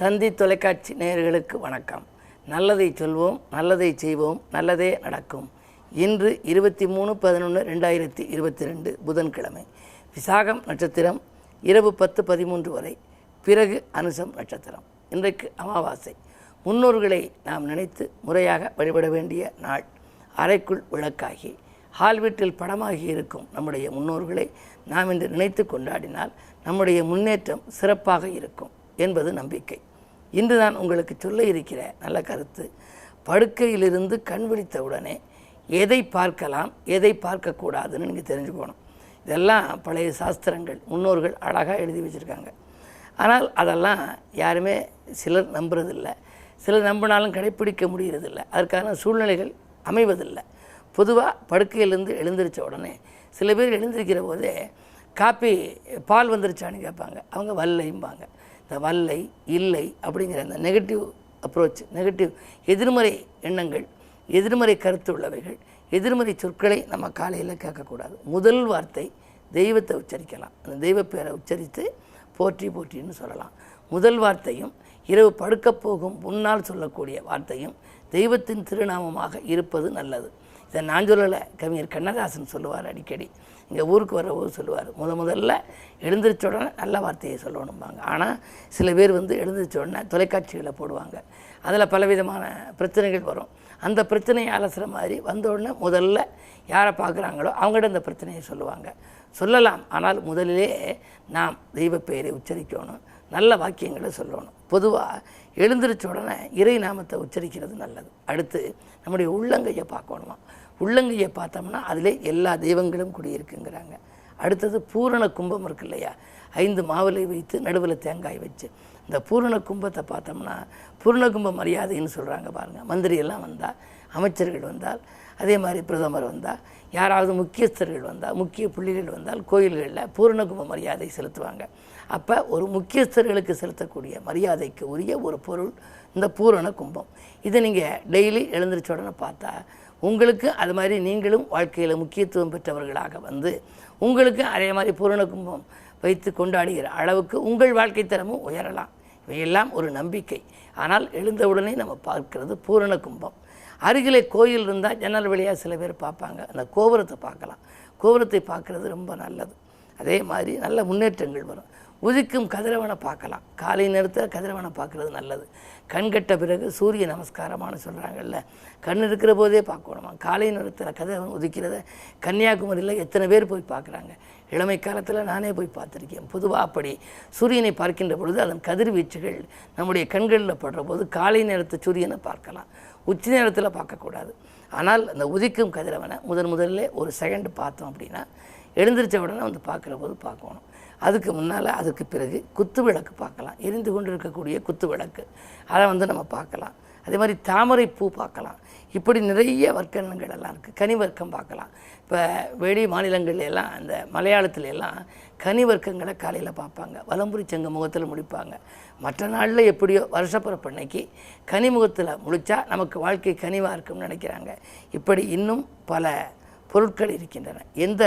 தந்தி தொலைக்காட்சி நேயர்களுக்கு வணக்கம். நல்லதை சொல்வோம், நல்லதை செய்வோம், நல்லதே நடக்கும். இன்று 23/11/2022 புதன்கிழமை. விசாகம் நட்சத்திரம் இரவு 10:13 வரை, பிறகு அனுசம் நட்சத்திரம். இன்றைக்கு அமாவாசை. முன்னோர்களை நாம் நினைத்து முறையாக வழிபட வேண்டிய நாள். அறைக்குள் விளக்காகி ஹால் வீட்டில் படமாகி இருக்கும் நம்முடைய முன்னோர்களை நாம் இன்று நினைத்து கொண்டாடினால் நம்முடைய முன்னேற்றம் சிறப்பாக இருக்கும் என்பது நம்பிக்கை. இன்று நான் உங்களுக்கு சொல்ல இருக்கிற நல்ல கருத்து, படுக்கையிலிருந்து கண் விழித்தவுடனே எதை பார்க்கலாம், எதை பார்க்கக்கூடாதுன்னு நீங்கள் தெரிஞ்சுக்கணும். இதெல்லாம் பழைய சாஸ்திரங்கள், முன்னோர்கள் அழகாக எழுதி வச்சுருக்காங்க. ஆனால் அதெல்லாம் யாருமே சிலர் நம்புறதில்லை, சிலர் நம்பினாலும் கடைப்பிடிக்க முடியறதில்லை, அதற்கான சூழ்நிலைகள் அமைவதில்லை. பொதுவாக படுக்கையிலேருந்து எழுந்திரிச்ச உடனே சில பேர் எழுந்திருக்கிற போதே காப்பி பால் வந்துருச்சான்னு கேட்பாங்க. அவங்க வல்லைம்பாங்க. இந்த வல்லை இல்லை அப்படிங்கிற இந்த நெகட்டிவ் அப்ரோச், நெகட்டிவ் எதிர்மறை எண்ணங்கள், எதிர்மறை கருத்து உள்ளவைகள், எதிர்மறை சொற்களை நம்ம காலையில் கேட்கக்கூடாது. முதல் வார்த்தை தெய்வத்தை உச்சரிக்கலாம். அந்த தெய்வ பேரை உச்சரித்து போற்றி போற்றின்னு சொல்லலாம். முதல் வார்த்தையும் இரவு படுக்க போகும் முன்னால் சொல்லக்கூடிய வார்த்தையும் தெய்வத்தின் திருநாமமாக இருப்பது நல்லது. இதை நான் சொல்லலை, கவிஞர் கண்ணதாசன் சொல்லுவார். அடிக்கடி இங்கே ஊருக்கு வரபோது சொல்லுவார், முதல்ல எழுந்திரிச்ச உடனே நல்ல வார்த்தையை சொல்லணும்பாங்க. ஆனால் சில பேர் எழுந்திரிச்ச உடனே தொலைக்காட்சிகளை போடுவாங்க. அதில் பலவிதமான பிரச்சனைகள் வரும். அந்த பிரச்சனையை அலசுகிற மாதிரி வந்த உடனே முதல்ல யாரை பார்க்குறாங்களோ அவங்கள்ட்ட அந்த பிரச்சனையை சொல்லுவாங்க. சொல்லலாம், ஆனால் முதலிலே நாம் தெய்வ பெயரை உச்சரிக்கணும், நல்ல வாக்கியங்களை சொல்லணும். பொதுவாக எழுந்திரிச்ச உடனே இறை நாமத்தை உச்சரிக்கிறது நல்லது. அடுத்து நம்முடைய உள்ளங்கையை பார்க்கணுமா. உள்ளங்கையை பார்த்தோம்னா அதிலே எல்லா தெய்வங்களும் குடியிருக்குங்கிறாங்க. அடுத்தது பூரண கும்பம் இருக்கு இல்லையா, 5 மாவிலை வைத்து நடுவில் தேங்காய் வச்சு இந்த பூரண கும்பத்தை பார்த்தோம்னா பூரண கும்ப மரியாதைன்னு சொல்கிறாங்க பாருங்கள். மந்திரியெல்லாம் வந்தால், அமைச்சர்கள் வந்தால், அதே மாதிரி பிரதமர் வந்தால், யாராவது முக்கியஸ்தர்கள் வந்தால், முக்கிய புள்ளிகள் வந்தால் கோயில்களில் பூரண கும்ப மரியாதை செலுத்துவாங்க. அப்போ ஒரு முக்கியஸ்தர்களுக்கு செலுத்தக்கூடிய மரியாதைக்கு உரிய ஒரு பொருள் இந்த பூரண கும்பம். இதை நீங்கள் டெய்லி எழுந்திரிச்ச உடனே பார்த்தா உங்களுக்கு அது மாதிரி நீங்களும் வாழ்க்கையில் முக்கியத்துவம் பெற்றவர்களாக உங்களுக்கு அதே மாதிரி பூரண கும்பம் வைத்து கொண்டாடுகிற அளவுக்கு உங்கள் வாழ்க்கை தரமும் உயரலாம். இவையெல்லாம் ஒரு நம்பிக்கை. ஆனால் எழுந்தவுடனே நம்ம பார்க்கிறது பூரண கும்பம். அருகிலே கோயில் இருந்தால் ஜன்னல் வழியாக சில பேர் பார்ப்பாங்க. அந்த கோபுரத்தை பார்க்கலாம். கோபுரத்தை பார்க்குறது ரொம்ப நல்லது. அதே மாதிரி நல்ல முன்னேற்றங்கள் வரும். உதிக்கும் கதிரவனை பார்க்கலாம். காலை நேரத்தில் கதிரவனை பார்க்குறது நல்லது. கண்கட்ட பிறகு சூரிய நமஸ்காரமானு சொல்கிறாங்கல்ல, கண் இருக்கிற போதே பார்க்கணுமா. காலை நேரத்தில் கதிரவன் உதிக்கிறத கன்னியாகுமரியில் எத்தனை பேர் போய் பார்க்குறாங்க. இளமை காலத்தில் நானே போய் பார்த்துருக்கேன். பொதுவாக அப்படி சூரியனை பார்க்கின்ற பொழுது அதன் கதிர்வீச்சுகள் நம்முடைய கண்களில் படுற போது காலை நேரத்து சூரியனை பார்க்கலாம், உச்சி நேரத்தில் பார்க்கக்கூடாது. ஆனால் அந்த உதிக்கும் கதிரவனை முதல்ல ஒரு செகண்ட் பார்த்தோம் அப்படின்னா எழுந்திரிச்ச உடனே பார்க்குற போது பார்க்கணும். அதுக்கு முன்னால் அதுக்கு பிறகு குத்து விளக்கு பார்க்கலாம். எரிந்து கொண்டு இருக்கக்கூடிய குத்து விளக்கு அதை நம்ம பார்க்கலாம். அதே மாதிரி தாமரை பூ பார்க்கலாம். இப்படி நிறைய வர்க்கங்கள் எல்லாம் இருக்குது. கனி வர்க்கம் பார்க்கலாம். இப்போ வெளி மாநிலங்கள்ல எல்லாம், அந்த மலையாளத்துல எல்லாம் கனி வர்க்கங்களை காலையில் பார்ப்பாங்க. வலம்புரி சங்க முகத்தில் முடிப்பாங்க. மற்ற நாளில் எப்படியோ வருஷப்பிறப்பன்னைக்கு கனி முகத்தில் முடித்தா நமக்கு வாழ்க்கை கனிவாக இருக்கும்னு நினைக்கிறாங்க. இப்படி இன்னும் பல பொருட்கள் இருக்கின்றன. எந்த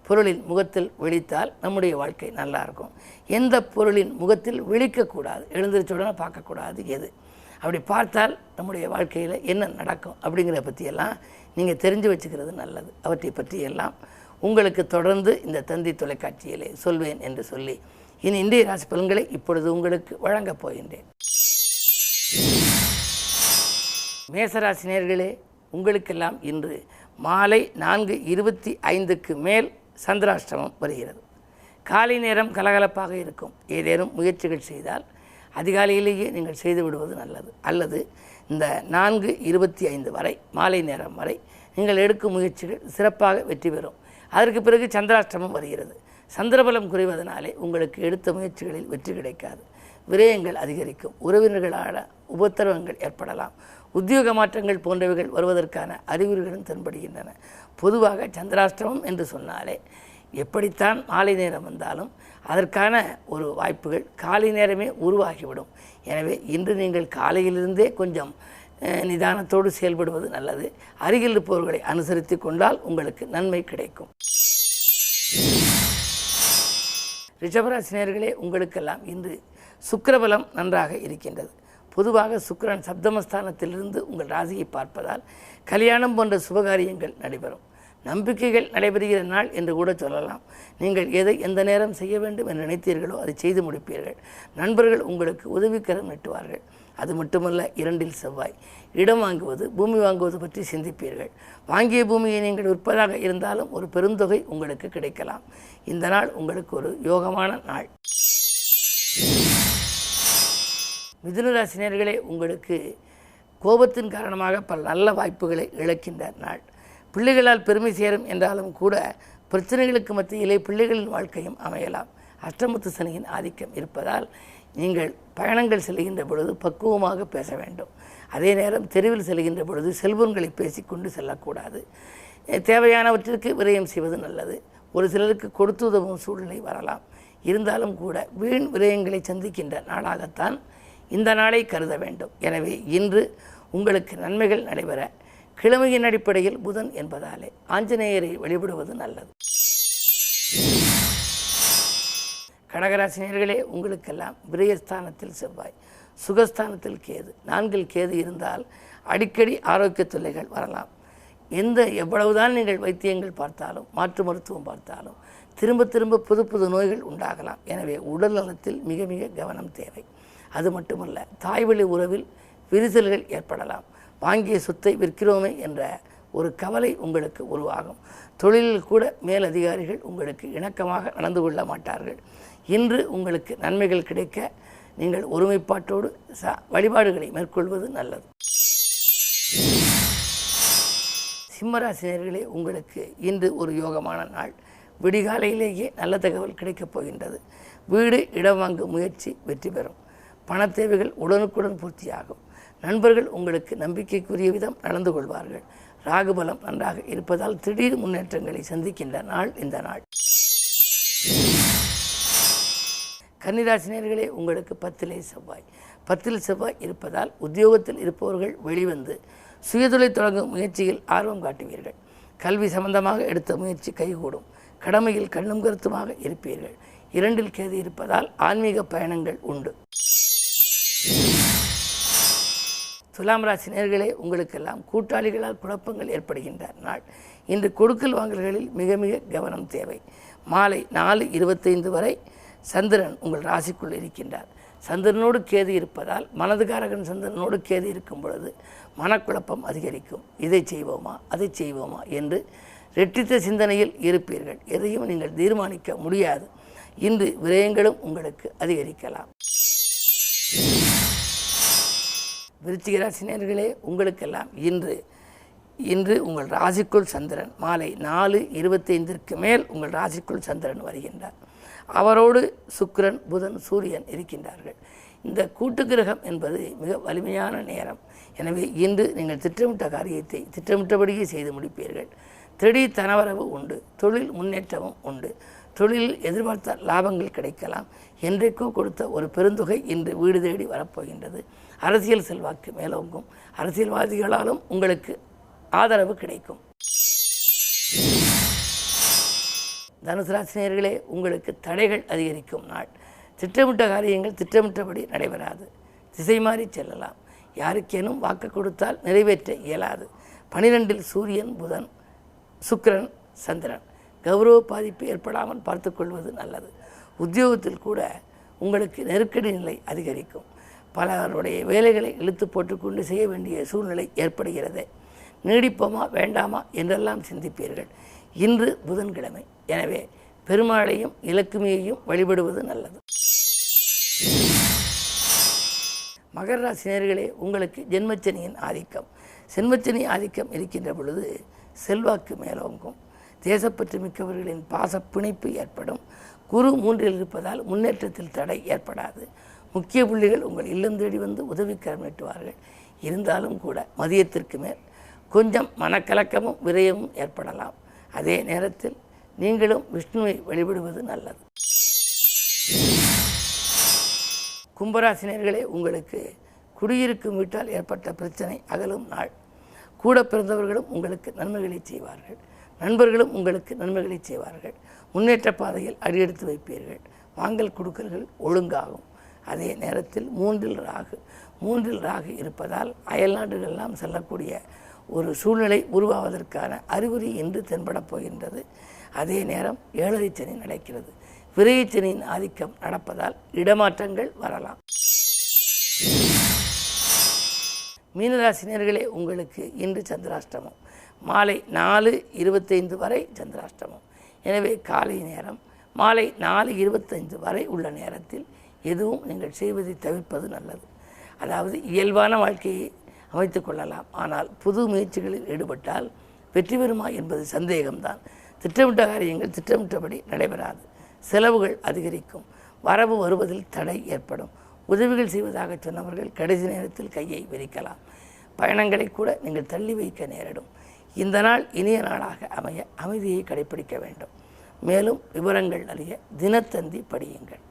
பொருளின் முகத்தில் விழித்தால் நம்முடைய வாழ்க்கை நல்லா இருக்கும், எந்த பொருளின் முகத்தில் விழிக்கக்கூடாது, எழுந்திரிச்ச உடனே பார்க்கக்கூடாது, எது அப்படி பார்த்தால் நம்முடைய வாழ்க்கையில் என்ன நடக்கும் அப்படிங்கிற பற்றியெல்லாம் நீங்கள் தெரிஞ்சு வச்சுக்கிறது நல்லது. அவற்றை பற்றியெல்லாம் உங்களுக்கு தொடர்ந்து இந்த தந்தி தொலைக்காட்சியிலே சொல்வேன் என்று சொல்லி இனி இன்றைய ராசி பலன்களை இப்பொழுது உங்களுக்கு வழங்கப் போகின்றேன். மேசராசி நேயர்களே, உங்களுக்கெல்லாம் இன்று மாலை 4:25க்கு மேல் சந்திராஷ்டமம் வருகிறது. காலை நேரம் கலகலப்பாக இருக்கும். ஏதேனும் முயற்சிகள் செய்தால் அதிகாலையிலேயே நீங்கள் செய்து விடுவது நல்லது. அல்லது இந்த 4:25 வரை, மாலை நேரம் வரை நீங்கள் எடுக்கும் முயற்சிகள் சிறப்பாக வெற்றி பெறும். அதற்கு பிறகு சந்திராஷ்டமம் வருகிறது. சந்திரபலம் குறைவதனாலே உங்களுக்கு எடுத்த முயற்சிகளில் வெற்றி கிடைக்காது. விரயங்கள் அதிகரிக்கும். உறவினர்களால் உபத்திரவங்கள் ஏற்படலாம். உத்தியோக மாற்றங்கள் போன்றவைகள் வருவதற்கான அறிகுறிகளும் தென்படுகின்றன. பொதுவாக சந்திராஷ்டமம் என்று சொன்னாலே எப்படித்தான் மாலை நேரம் வந்தாலும் அதற்கான ஒரு வாய்ப்புகள் காலை நேரமே உருவாகிவிடும். எனவே இன்று நீங்கள் காலையிலிருந்தே கொஞ்சம் நிதானத்தோடு செயல்படுவது நல்லது. அருகில் இருப்பவர்களை அனுசரித்து கொண்டால் உங்களுக்கு நன்மை கிடைக்கும். ரிஷபராசி நேயர்களே, உங்களுக்கெல்லாம் இன்று சுக்கிரபலம் நன்றாக இருக்கின்றது. பொதுவாக சுக்கிரன் சப்தமஸ்தானத்திலிருந்து உங்கள் ராசியை பார்ப்பதால் கல்யாணம் போன்ற சுபகாரியங்கள் நடைபெறும். நம்பிக்கைகள் நடைபெறுகிற நாள் என்று கூட சொல்லலாம். நீங்கள் எதை எந்த நேரம் செய்ய வேண்டும் என்று நினைத்தீர்களோ அதை செய்து முடிப்பீர்கள். நண்பர்கள் உங்களுக்கு உதவிக்கரம் நீட்டுவார்கள். அது மட்டுமல்ல, 2 செவ்வாய். இடம் வாங்குவது, பூமி வாங்குவது பற்றி சிந்திப்பீர்கள். வாங்கிய பூமியை நீங்கள் விற்பதாக இருந்தாலும் ஒரு பெருந்தொகை உங்களுக்கு கிடைக்கலாம். இந்த நாள் உங்களுக்கு ஒரு யோகமான நாள். மிதுன ராசினியர்களே, உங்களுக்கு கோபத்தின் காரணமாக பல நல்ல வாய்ப்புகளை இழக்கின்ற நாள். பிள்ளைகளால் பெருமை சேரும் என்றாலும் கூட பிரச்சனைகளுக்கு மத்தியிலே பிள்ளைகளின் வாழ்க்கையும் அமையலாம். அஷ்டமத்து சனியின் ஆதிக்கம் இருப்பதால் நீங்கள் பயணங்கள் செல்கின்ற பொழுது பக்குவமாக பேச வேண்டும். அதே நேரம் தெருவில் செல்கின்ற பொழுது செல்போன்களை பேசிக்கொண்டு செல்லக்கூடாது. தேவையானவற்றிற்கு விரயம் செய்வது நல்லது. ஒரு சிலருக்கு கொடுத்து உதவும் சூழ்நிலை வரலாம். இருந்தாலும் கூட வீண் விரயங்களை சந்திக்கின்ற நாளாகத்தான் இந்த நாளை கருத வேண்டும். எனவே இன்று உங்களுக்கு நன்மைகள் நடைபெற கிழமையின் அடிப்படையில் புதன் என்பதாலே ஆஞ்சநேயரை வழிபடுவது நல்லது. கடகராசினியர்களே, உங்களுக்கெல்லாம் விரயஸ்தானத்தில் செவ்வாய், சுகஸ்தானத்தில் கேது, 4 கேது இருந்தால் அடிக்கடி ஆரோக்கிய தொல்லைகள் வரலாம். எவ்வளவுதான் நீங்கள் வைத்தியங்கள் பார்த்தாலும் மாற்று மருத்துவம் பார்த்தாலும் திரும்ப திரும்ப புது புது நோய்கள் உண்டாகலாம். எனவே உடல் நலத்தில் மிக மிக கவனம் தேவை. அது மட்டுமல்ல, தாய்வழி உறவில் விரிசல்கள் ஏற்படலாம். வாங்கிய சொத்தை விற்கிறோமே என்ற ஒரு கவலை உங்களுக்கு உருவாகும். தொழிலில் கூட மேலதிகாரிகள் உங்களுக்கு இணக்கமாக நடந்து கொள்ள மாட்டார்கள். இன்று உங்களுக்கு நன்மைகள் கிடைக்க நீங்கள் ஒருமைப்பாட்டோடு வழிபாடுகளை மேற்கொள்வது நல்லது. சிம்மராசினியர்களே, உங்களுக்கு இன்று ஒரு யோகமான நாள். விடிகாலையிலேயே நல்ல தகவல் கிடைக்கப் போகின்றது. வீடு இடம் வாங்கும் முயற்சி வெற்றி பெறும். பண தேவைகள் உடனுக்குடன் பூர்த்தியாகும். நண்பர்கள் உங்களுக்கு நம்பிக்கைக்குரிய விதம் நடந்து கொள்வார்கள். ராகுபலம் நன்றாக இருப்பதால் திடீர் முன்னேற்றங்களை சந்திக்கின்ற நாள் இந்த நாள். கன்னிராசினியர்களே, உங்களுக்கு 10 செவ்வாய். 10 செவ்வாய் இருப்பதால் உத்தியோகத்தில் இருப்பவர்கள் வெளிவந்து சுயதொழில் தொடங்கும் முயற்சியில் ஆர்வம் காட்டுவீர்கள். கல்வி சம்பந்தமாக எடுத்த முயற்சி கைகூடும். கடமையில் கண்ணும் கருத்துமாக இருப்பீர்கள். 2 கேது இருப்பதால் ஆன்மீக பயணங்கள் உண்டு. துலாம் ராசி நேயர்களே, உங்களுக்கெல்லாம் கூட்டாளிகளால் குழப்பங்கள் ஏற்படுகின்ற நாள். இன்று கொடுக்கல் வாங்கல்களில் மிக மிக கவனம் தேவை. மாலை 4:25 வரை சந்திரன் உங்கள் ராசிக்குள் இருக்கின்றார். சந்திரனோடு கேது இருப்பதால் மனதுகாரகன் சந்திரனோடு கேது இருக்கும் பொழுது மனக்குழப்பம் அதிகரிக்கும். இதை செய்வோமா அதை செய்வோமா என்று ரெட்டித்த சிந்தனையில் இருப்பீர்கள். எதையும் நீங்கள் தீர்மானிக்க முடியாது. இன்று விரயங்களும் உங்களுக்கு அதிகரிக்கலாம். விருச்சிக ராசினியர்களே, உங்களுக்கெல்லாம் இன்று உங்கள் ராசிக்குள் சந்திரன் மாலை 4:25 மேல் உங்கள் ராசிக்குள் சந்திரன் வருகின்றார். அவரோடு சுக்கிரன், புதன், சூரியன் இருக்கின்றார்கள். இந்த கூட்டு கிரகம் என்பது மிக வலிமையான நேரம். எனவே இன்று நீங்கள் திட்டமிட்ட காரியத்தை திட்டமிட்டபடியே செய்து முடிப்பீர்கள். திடீர் தனவரவு உண்டு. தொழில் முன்னேற்றமும் உண்டு. தொழிலில் எதிர்பார்த்த லாபங்கள் கிடைக்கலாம். என்றைக்கோ கொடுத்த ஒரு பெருந்தொகை இன்று வீடு தேடி வரப்போகின்றது. அரசியல் செல்வாக்கு மேலோங்கும். அரசியல்வாதிகளாலும் உங்களுக்கு ஆதரவு கிடைக்கும். தனுசு ராசினியர்களே, உங்களுக்கு தடைகள் அதிகரிக்கும் நாள். திட்டமிட்ட காரியங்கள் திட்டமிட்டபடி நடைபெறாது. திசை மாறி செல்லலாம். யாருக்கேனும் வாக்கு கொடுத்தால் நிறைவேற்ற இயலாது. 12 சூரியன், புதன், சுக்கிரன், சந்திரன். கௌரவ பாதிப்பு ஏற்படாமல் பார்த்துக்கொள்வது நல்லது. உத்தியோகத்தில் கூட உங்களுக்கு நெருக்கடி நிலை அதிகரிக்கும். பலருடைய வேலைகளை இழுத்து போட்டுக்கொண்டு செய்ய வேண்டிய சூழ்நிலை ஏற்படுகிறது. நீடிப்போமா வேண்டாமா என்றெல்லாம் சிந்திப்பீர்கள். இன்று புதன்கிழமை. எனவே பெருமாளையும் இலக்குமியையும் வழிபடுவது நல்லது. மகர ராசினியர்களே, உங்களுக்கு ஜென்மச்சனியின் ஆதிக்கம். சென்மச்சனி ஆதிக்கம் இருக்கின்ற பொழுது செல்வாக்கு மேலோங்கும். தேசப்பற்று மிக்கவர்களின் பாச பிணைப்பு ஏற்படும். குரு 3இல் இருப்பதால் முன்னேற்றத்தில் தடை ஏற்படாது. முக்கிய புள்ளிகள் உங்கள் இல்லம் தேடி வந்து உதவிக்கரம் நீட்டுவார்கள். இருந்தாலும் கூட மதியத்திற்கு மேல் கொஞ்சம் மனக்கலக்கமும் விரயமும் ஏற்படலாம். அதே நேரத்தில் நீங்களும் விஷ்ணுவை வழிபடுவது நல்லது. கும்பராசினியர்களே, உங்களுக்கு குடியிருக்கும் வீட்டால் ஏற்பட்ட பிரச்சனை அகலும் நாள். கூட பிறந்தவர்களும் உங்களுக்கு நன்மைகளை செய்வார்கள். நண்பர்களும் உங்களுக்கு நன்மைகளை செய்வார்கள். முன்னேற்ற பாதையில் அடியெடுத்து வைப்பீர்கள். வாங்கல் கொடுக்கல்கள் ஒழுங்காகும். அதே நேரத்தில் மூன்றில் ராகு இருப்பதால் அயல்நாடுகளெல்லாம் செல்லக்கூடிய ஒரு சூழ்நிலை உருவாவதற்கான அறிகுறி இன்று தென்படப் போகின்றது. அதே நேரம் 7.5 சனி நடக்கிறது. விரைவு சனியின் ஆதிக்கம் நடப்பதால் இடமாற்றங்கள் வரலாம். மீனராசினியர்களே, உங்களுக்கு இன்று சந்திராஷ்டமம். மாலை 4:25 வரை சந்திராஷ்டமம். எனவே காலை நேரம் மாலை 4:25 வரை உள்ள நேரத்தில் எதுவும் நீங்கள் செய்வதை தவிர்ப்பது நல்லது. அதாவது இயல்பான வாழ்க்கையை அமைத்து கொள்ளலாம். ஆனால் புது முயற்சிகளில் ஈடுபட்டால் வெற்றி பெறுமா என்பது சந்தேகம்தான். திட்டமிட்ட காரியங்கள் திட்டமிட்டபடி நடைபெறாது. செலவுகள் அதிகரிக்கும். வரவு வருவதில் தடை ஏற்படும். உதவிகள் செய்வதாக சொன்னவர்கள் கடைசி நேரத்தில் கையை விரிக்கலாம். பயணங்களை கூட நீங்கள் தள்ளி வைக்க நேரிடும். இந்த நாள் இனிய நாளாக அமைய அமைதியை கடைபிடிக்க வேண்டும். மேலும் விவரங்கள் அறிய தினத்தந்தி படியுங்கள்.